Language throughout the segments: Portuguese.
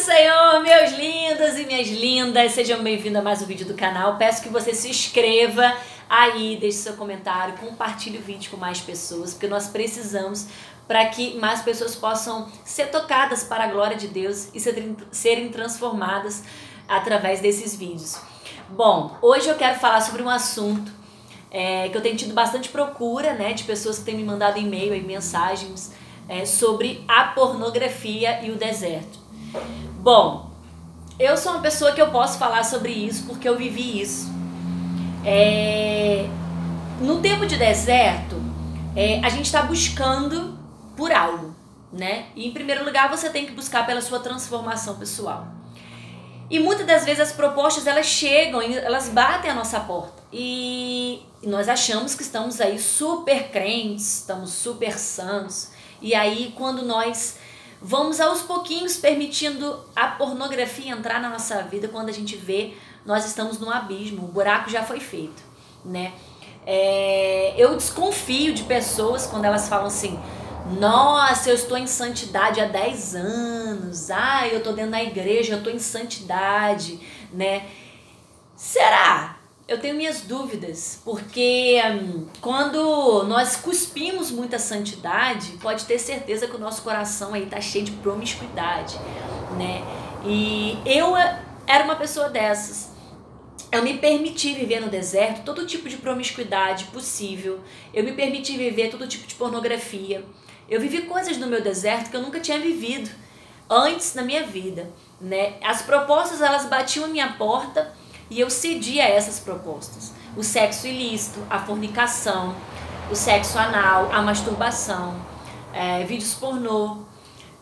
do Senhor, meus lindos e minhas lindas, sejam bem-vindos a mais um vídeo do canal. Peço que você se inscreva aí, deixe seu comentário, compartilhe o vídeo com mais pessoas, porque nós precisamos para que mais pessoas possam ser tocadas para a glória de Deus e serem transformadas através desses vídeos. Bom, hoje eu quero falar sobre um assunto que eu tenho tido bastante procura, né, de pessoas que têm me mandado e-mail e mensagens sobre a pornografia e o deserto. Bom, eu sou uma pessoa que eu posso falar sobre isso porque eu vivi isso. No tempo de deserto, a gente está buscando por algo, né? E em primeiro lugar você tem que buscar pela sua transformação pessoal. E muitas das vezes as propostas elas chegam, elas batem a nossa porta e nós achamos que estamos aí super crentes, estamos super santos. E aí quando nós vamos aos pouquinhos permitindo a pornografia entrar na nossa vida, quando a gente vê, nós estamos num abismo, o buraco já foi feito, né? Eu desconfio de pessoas quando elas falam assim: nossa, eu estou em santidade há 10 anos, eu estou dentro da igreja, eu estou em santidade, né? Será? Eu tenho minhas dúvidas, porque quando nós cuspimos muita santidade, pode ter certeza que o nosso coração aí tá cheio de promiscuidade, né? E eu era uma pessoa dessas. Eu me permiti viver no deserto todo tipo de promiscuidade possível. Eu me permiti viver todo tipo de pornografia. Eu vivi coisas no meu deserto que eu nunca tinha vivido antes na minha vida, né? As propostas, elas batiam a minha porta e eu cedia a essas propostas. O sexo ilícito, a fornicação, o sexo anal, a masturbação, vídeos pornô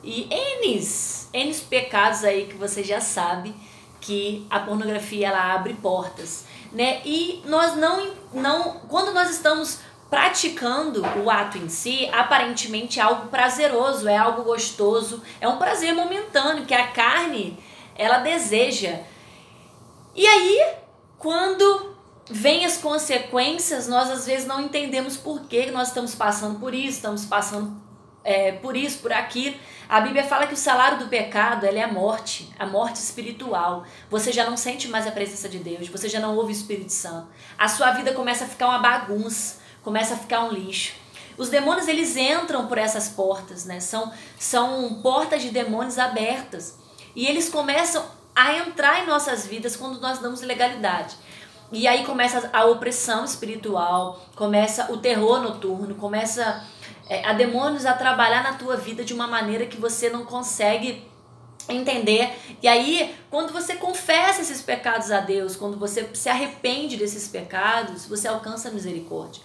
e N pecados aí que você já sabe que a pornografia ela abre portas, né? E nós quando nós estamos praticando o ato em si, aparentemente é algo prazeroso, é algo gostoso, é um prazer momentâneo que a carne ela deseja. E aí, quando vem as consequências, nós às vezes não entendemos por que nós estamos passando por isso, estamos passando por isso, por aquilo. A Bíblia fala que o salário do pecado é a morte espiritual. Você já não sente mais a presença de Deus, você já não ouve o Espírito Santo. A sua vida começa a ficar uma bagunça, começa a ficar um lixo. Os demônios, eles entram por essas portas, né? São portas de demônios abertas. E eles começam a entrar em nossas vidas quando nós damos legalidade. E aí começa a opressão espiritual, começa o terror noturno, começa a demônios a trabalhar na tua vida de uma maneira que você não consegue entender. E aí, quando você confessa esses pecados a Deus, quando você se arrepende desses pecados, você alcança a misericórdia.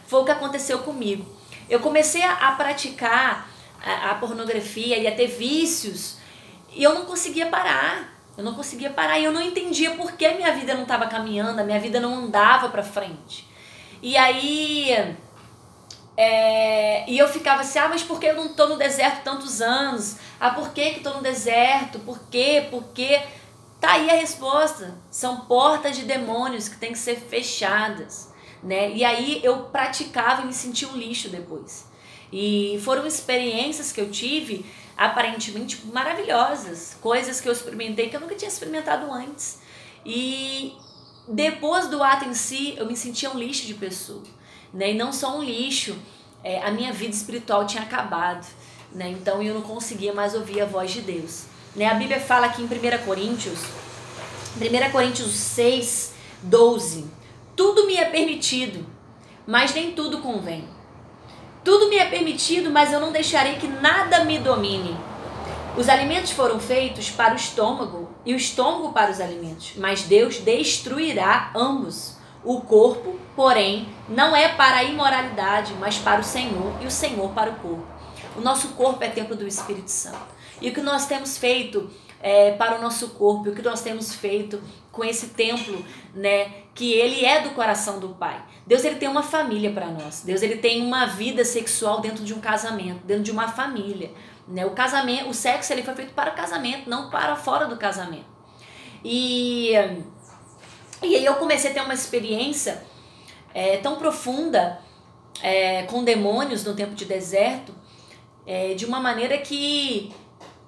Foi o que aconteceu comigo. Eu comecei a praticar a pornografia e a ter vícios e eu não conseguia parar. Eu não conseguia parar e eu não entendia por que a minha vida não estava caminhando, a minha vida não andava para frente. E aí eu ficava assim, mas por que eu não estou no deserto tantos anos? Por que estou no deserto? Por quê? Por quê? Tá aí a resposta. São portas de demônios que têm que ser fechadas, né? E aí eu praticava e me sentia um lixo depois. E foram experiências que eu tive aparentemente maravilhosas, coisas que eu experimentei que eu nunca tinha experimentado antes. E depois do ato em si, eu me sentia um lixo de pessoa, né? E não só um lixo, a minha vida espiritual tinha acabado, né? Então eu não conseguia mais ouvir a voz de Deus, né? A Bíblia fala aqui em 1 Coríntios 6, 12: tudo me é permitido, mas nem tudo convém. Tudo me é permitido, mas eu não deixarei que nada me domine. Os alimentos foram feitos para o estômago e o estômago para os alimentos, mas Deus destruirá ambos. O corpo, porém, não é para a imoralidade, mas para o Senhor, e o Senhor para o corpo. O nosso corpo é templo do Espírito Santo. E o que nós temos feito para o nosso corpo, o que nós temos feito com esse templo, né, que ele é do coração do Pai. Deus, ele tem uma família para nós. Deus, ele tem uma vida sexual dentro de um casamento, dentro de uma família, né? O casamento, o sexo, ele foi feito para o casamento, não para fora do casamento. E aí eu comecei a ter uma experiência tão profunda com demônios no tempo de deserto, de uma maneira que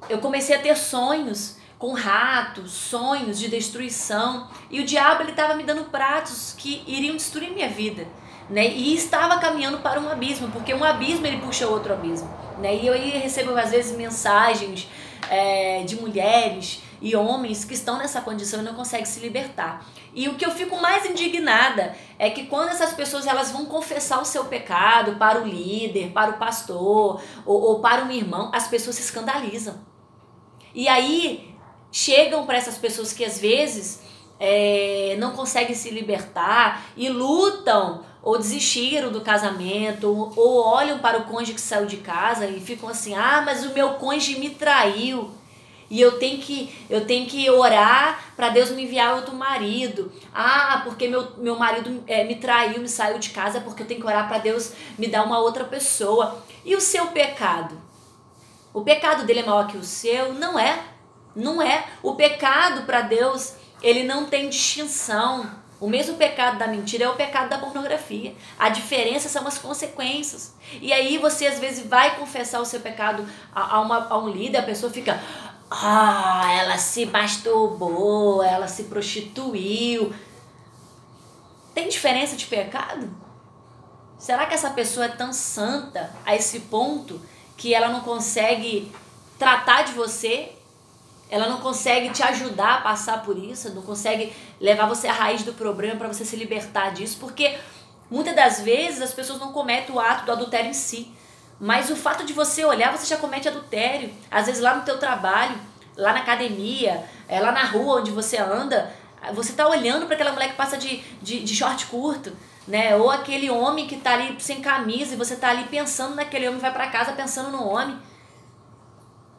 eu comecei a ter sonhos com ratos, sonhos de destruição. E o diabo ele estava me dando pratos que iriam destruir minha vida, né? E estava caminhando para um abismo, porque um abismo ele puxa outro abismo, né? E eu aí recebo às vezes mensagens de mulheres e homens que estão nessa condição e não conseguem se libertar. E o que eu fico mais indignada é que quando essas pessoas elas vão confessar o seu pecado para o líder, para o pastor ou para um irmão, as pessoas se escandalizam. E aí chegam para essas pessoas que às vezes não conseguem se libertar e lutam ou desistiram do casamento ou olham para o cônjuge que saiu de casa e ficam assim, mas o meu cônjuge me traiu. E eu tenho que orar para Deus me enviar outro marido. Porque meu marido me traiu, me saiu de casa, porque eu tenho que orar para Deus me dar uma outra pessoa. E o seu pecado? O pecado dele é maior que o seu? Não é. Não é. O pecado para Deus, ele não tem distinção. O mesmo pecado da mentira é o pecado da pornografia. A diferença são as consequências. E aí você às vezes vai confessar o seu pecado a um líder, a pessoa fica... ela se masturbou, ela se prostituiu. Tem diferença de pecado? Será que essa pessoa é tão santa a esse ponto que ela não consegue tratar de você? Ela não consegue te ajudar a passar por isso? Não consegue levar você à raiz do problema para você se libertar disso? Porque muitas das vezes as pessoas não cometem o ato do adultério em si. Mas o fato de você olhar, você já comete adultério. Às vezes lá no teu trabalho, lá na academia, lá na rua onde você anda, você tá olhando para aquela mulher que passa de short curto, né? Ou aquele homem que tá ali sem camisa e você tá ali pensando naquele homem, vai para casa pensando no homem.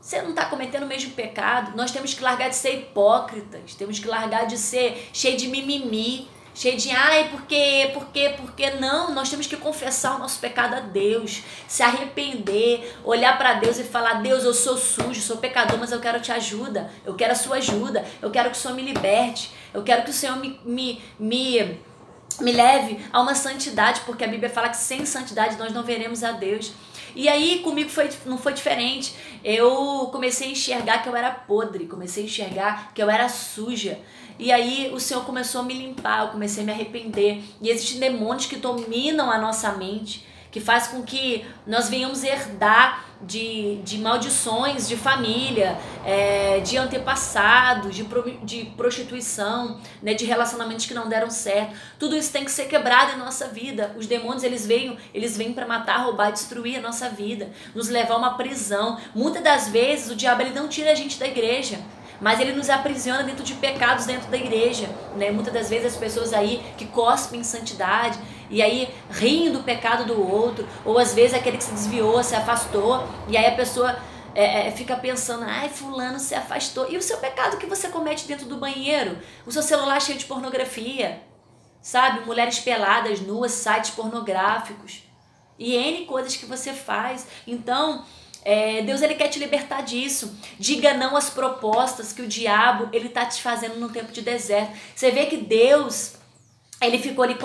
Você não está cometendo o mesmo pecado. Nós temos que largar de ser hipócritas, temos que largar de ser cheio de mimimi, cheio de por quê? Não, nós temos que confessar o nosso pecado a Deus, se arrepender, olhar para Deus e falar, Deus, eu sou sujo, sou pecador, mas eu quero te ajuda, eu quero a sua ajuda, eu quero que o Senhor me liberte, eu quero que o Senhor me leve a uma santidade, porque a Bíblia fala que sem santidade nós não veremos a Deus. E aí comigo não foi diferente. Eu comecei a enxergar que eu era podre, comecei a enxergar que eu era suja. E aí o Senhor começou a me limpar, eu comecei a me arrepender. E existem demônios que dominam a nossa mente, que faz com que nós venhamos herdar de maldições de família, de antepassados, de prostituição, né, de relacionamentos que não deram certo. Tudo isso tem que ser quebrado em nossa vida. Os demônios eles vêm para matar, roubar e destruir a nossa vida, nos levar a uma prisão. Muitas das vezes o diabo ele não tira a gente da igreja, mas ele nos aprisiona dentro de pecados dentro da igreja, né? Muitas das vezes as pessoas aí que cospem em santidade e aí riem do pecado do outro, ou às vezes aquele que se desviou, se afastou, e aí a pessoa fica pensando, fulano se afastou. E o seu pecado que você comete dentro do banheiro? O seu celular cheio de pornografia, sabe? Mulheres peladas, nuas, sites pornográficos e N coisas que você faz. Então... Deus ele quer te libertar disso. Diga não às propostas que o diabo ele tá te fazendo no tempo de deserto. Você vê que Deus ele ficou ali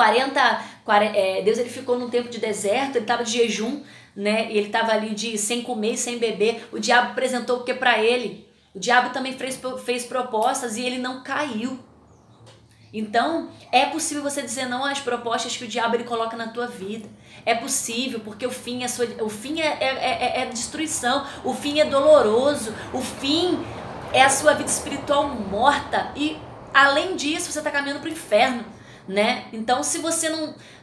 Deus ele ficou num tempo de deserto, ele estava de jejum, né? E ele estava ali sem comer e sem beber. O diabo apresentou o que para ele? O diabo também fez propostas e ele não caiu. Então, é possível você dizer não às propostas que o diabo ele coloca na tua vida. É possível, porque o fim é destruição, o fim é doloroso, o fim é a sua vida espiritual morta e, além disso, você está caminhando para o inferno, né? Então, se você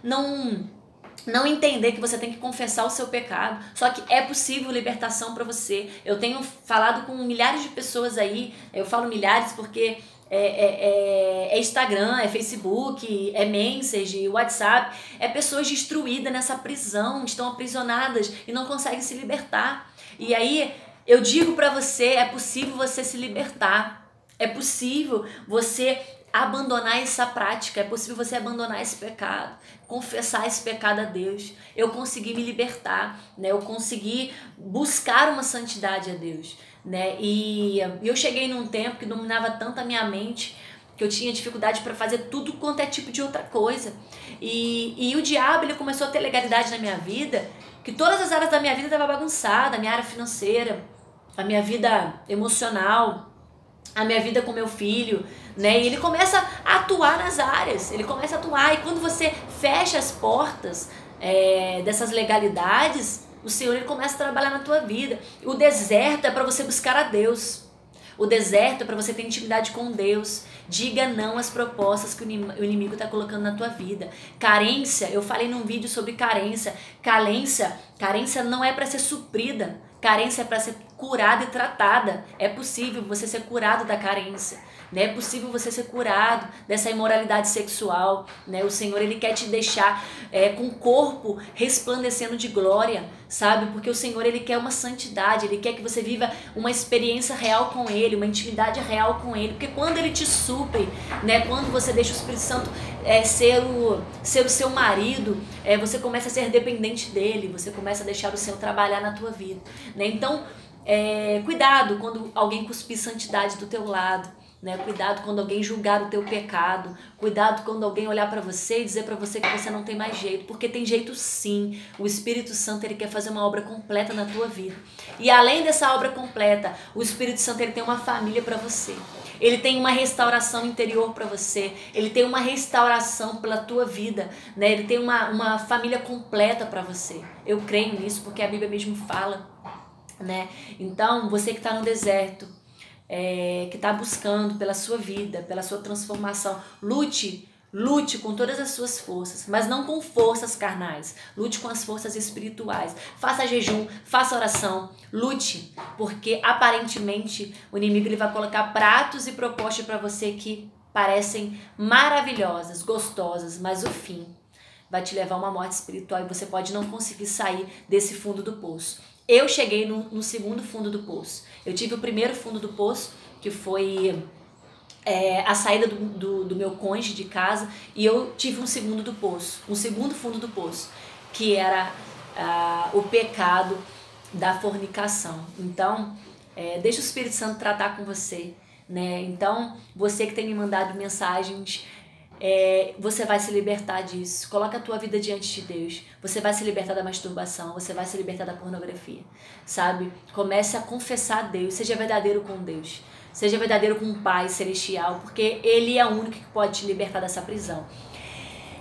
não entender que você tem que confessar o seu pecado, só que é possível libertação para você. Eu tenho falado com milhares de pessoas aí, eu falo milhares porque... É Instagram, é Facebook, é Message, WhatsApp, pessoas destruídas nessa prisão, estão aprisionadas e não conseguem se libertar. E aí eu digo pra você, é possível você se libertar, é possível você abandonar essa prática, é possível você abandonar esse pecado, confessar esse pecado a Deus. Eu consegui me libertar, né? Eu consegui buscar uma santidade a Deus, né? E eu cheguei num tempo que dominava tanto a minha mente que eu tinha dificuldade para fazer tudo quanto é tipo de outra coisa. E o diabo ele começou a ter legalidade na minha vida, que todas as áreas da minha vida estavam bagunçadas, a minha área financeira, a minha vida emocional, a minha vida com meu filho, né? E ele começa a atuar nas áreas, ele começa a atuar. E quando você fecha as portas dessas legalidades, o Senhor ele começa a trabalhar na tua vida. O deserto é para você buscar a Deus. O deserto é para você ter intimidade com Deus. Diga não às propostas que o inimigo está colocando na tua vida. Carência, eu falei num vídeo sobre carência. Carência não é para ser suprida. Carência é para ser curada e tratada. É possível você ser curado da carência, né? É possível você ser curado dessa imoralidade sexual, né? O Senhor ele quer te deixar com o corpo resplandecendo de glória, sabe? Porque o Senhor ele quer uma santidade, ele quer que você viva uma experiência real com ele, uma intimidade real com ele. Porque quando ele te supre, né? Quando você deixa o Espírito Santo ser o seu marido, você começa a ser dependente dele, você começa a deixar o Senhor trabalhar na tua vida, né? Então, cuidado quando alguém cuspir santidade do teu lado, né? Cuidado quando alguém julgar o teu pecado. Cuidado quando alguém olhar para você e dizer para você que você não tem mais jeito, porque tem jeito sim. O Espírito Santo ele quer fazer uma obra completa na tua vida. E além dessa obra completa, o Espírito Santo ele tem uma família para você. Ele tem uma restauração interior para você. Ele tem uma restauração pela tua vida, né? Ele tem uma família completa para você. Eu creio nisso porque a Bíblia mesmo fala, né? Então, você que está no deserto, que está buscando pela sua vida, pela sua transformação, lute com todas as suas forças, mas não com forças carnais. Lute com as forças espirituais. Faça jejum, faça oração, lute, porque aparentemente o inimigo ele vai colocar pratos e propostas para você que parecem maravilhosas, gostosas, mas o fim vai te levar a uma morte espiritual e você pode não conseguir sair desse fundo do poço. Eu cheguei no segundo fundo do poço. Eu tive o primeiro fundo do poço, que foi a saída do meu cônjuge de casa, e eu tive um segundo fundo do poço, que era o pecado da fornicação. Então, deixa o Espírito Santo tratar com você, né? Então, você que tem me mandado mensagens, você vai se libertar disso. Coloca a tua vida diante de Deus. Você vai se libertar da masturbação, você vai se libertar da pornografia, sabe? Comece a confessar a Deus, seja verdadeiro com Deus, seja verdadeiro com o Pai Celestial, porque Ele é o único que pode te libertar dessa prisão.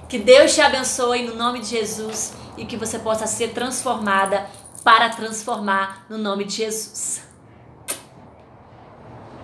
Que Deus te abençoe no nome de Jesus e que você possa ser transformada para transformar no nome de Jesus.